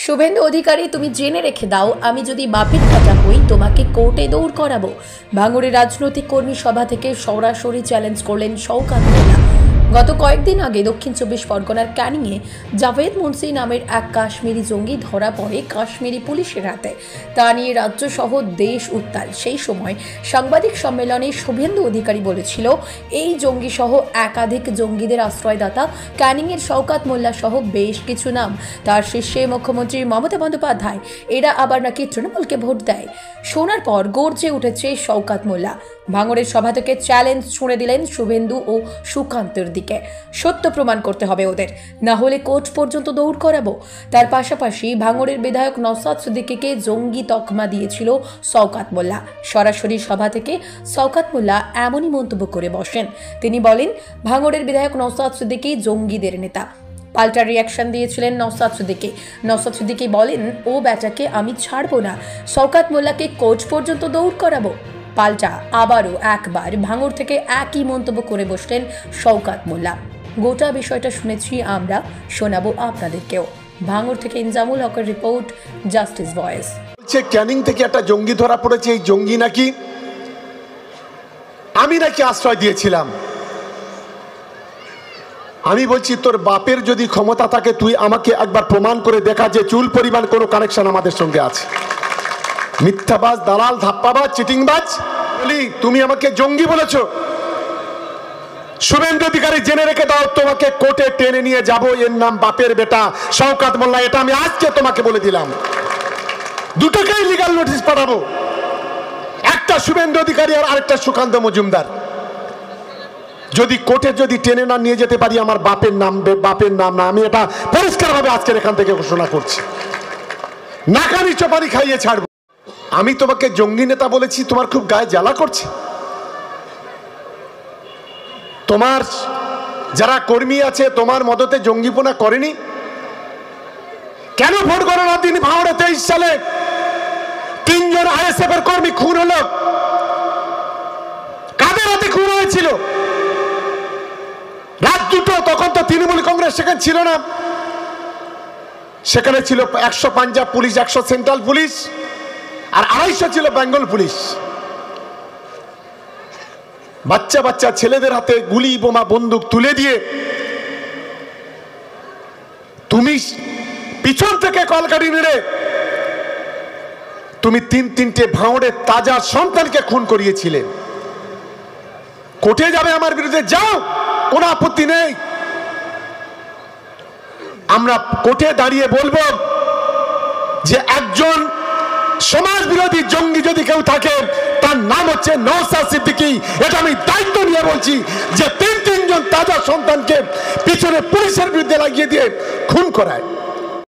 শুভেন্দু অধিকারী, তুমি জেনে রেখে দাও, আমি যদি বাপের কাটা হই তোমাকে কোর্টে দৌড় করাবো। ভাঙড়ের রাজনৈতিক কর্মী সভা থেকে সরাসরি চ্যালেঞ্জ করলেন শওকত মোল্লা। গত কয়েকদিন আগে দক্ষিণ 24 পরগনার ক্যানিংয়ে জাভেদ মুন্সি নামের এক কাশ্মীরি জঙ্গি ধরা পড়ে কাশ্মীরি পুলিশের হাতে। তা নিয়ে রাজ্য সহ দেশ উত্তাল। সেই সময় সাংবাদিক সম্মেলনে শুভেন্দু অধিকারী বলেছিল, এই জঙ্গি সহ একাধিক জঙ্গিদের আশ্রয়দাতা ক্যানিংয়ের শওকত মোল্লা সহ বেশ কিছু নাম। তার শীর্ষে মুখ্যমন্ত্রী মমতা বন্দ্যোপাধ্যায়, এরা আবার নাকি তৃণমূলকে ভোট দেয়। শোনার পর গর্জে উঠেছে শওকত মোল্লা। ভাঙড়ের সভা থেকে চ্যালেঞ্জ ছুঁড়ে দিলেন শুভেন্দু ও সুকান্তের দিকে। সত্য প্রমাণ করতে হবে ওদের, না হলে কোর্ট পর্যন্ত দৌড় করাবো। তার পাশাপাশি ভাঙড়ের বিধায়ক নওশাদ সিদ্দিকীকে জঙ্গি তকমা দিয়েছিল শওকত মোল্লা। সরাসরি সভা থেকে শওকত মোল্লা এমনই মন্তব্য করে বসেন। তিনি বলেন, ভাঙড়ের বিধায়ক নওশাদ সিদ্দিকী জঙ্গিদের নেতা। পাল্টা রিয়াকশন দিয়েছিলেন নওশাদ সিদ্দিকী। নওশাদ সিদ্দিকী বলেন, ও বেটাকে আমি ছাড়বো না, শওকত মোল্লাকে কোর্ট পর্যন্ত দৌড় করাবো। পাল্টা আবারও একবার ভাঙড় থেকে একই মন্তব্য করে বসলেন শওকত মোল্লা। গোটা বিষয়টা শুনেছি আমরা, শোনাবো আপনাদেরকেও। ভাঙড় থেকে ইনজামুল হকের রিপোর্ট, জাস্টিস ভয়েস। ক্যানিং থেকে একটা জঙ্গি ধরা পড়েছে। এই জঙ্গি নাকি আমি আশ্রয় দিয়েছিলাম। আমি বলছি, তোর বাপের যদি ক্ষমতা থাকে তুই আমাকে একবার প্রমাণ করে দেখা যে চুল পরিমাণ কোনো কানেকশন আমাদের সঙ্গে আছে। মিথ্যাবাজ, দালাল, ধাপ্পাবাজ, চিটিংবাজ বলি তুমি আমাকে জঙ্গি বলেছো। শুভেন্দু অধিকারী, জেনে রেখে দাও, তোমাকে কোর্টে টেনে নিয়ে যাবো। এর নাম বাপের বেটা শওকত মোল্লা। এটা আমি আজকে তোমাকে বলে দিলাম। দুটোকেই লিগ্যাল নোটিশ পাঠাবো, একটা শুভেন্দু অধিকারী আর আরেকটা সুকান্ত মজুমদার। যদি কোর্টে যদি টেনে না নিয়ে যেতে পারি, আমার বাপের নাম না। আমি এটা পরিষ্কারভাবে আজকের এখান থেকে ঘোষণা করছি। নাকানি চপানি খাইয়ে ছাড়বো। আমি তোমাকে জঙ্গি নেতা বলেছি, তোমার খুব গায়ে জ্বালা করছে। তোমার যারা কর্মী আছে তোমার মদতে জঙ্গিপনা করেনি কেন? ভোট গণনার দিন ভাঙড়ে 23 সালে 3 জন আইএসএফ এর কর্মী খুন হলো। কাদের হাতে খুন হয়েছিল? রাত 2টো। তখন তো তৃণমূল কংগ্রেস সেখানে ছিল না। সেখানে ছিল 100 পাঞ্জাব পুলিশ, 100 সেন্ট্রাল পুলিশ, আর 250 ছিল বেঙ্গল পুলিশ। বাচ্চা বাচ্চা ছেলেদের হাতে গুলি, বোমা, বন্দুক তুলে দিয়ে তুমি পিছন থেকে কলকাঠি নেড়ে তুমি 3টে ভাঙড়ের তাজা সন্তানকে খুন করিয়েছিলে। কোর্টে যাবে আমার বিরুদ্ধে, যাও, কোনো আপত্তি নেই। আমরা কোর্টে দাঁড়িয়ে বলবো যে একজন সমাজ বিরোধী জঙ্গি যদি কেউ থাকে, তার নাম হচ্ছে নওশাদ সিদ্দিকী। এটা আমি দায়িত্ব নিয়ে বলছি যে 3জন তাজা সন্তানকে পিছনে পুলিশের বিরুদ্ধে লাগিয়ে দিয়ে খুন করায়।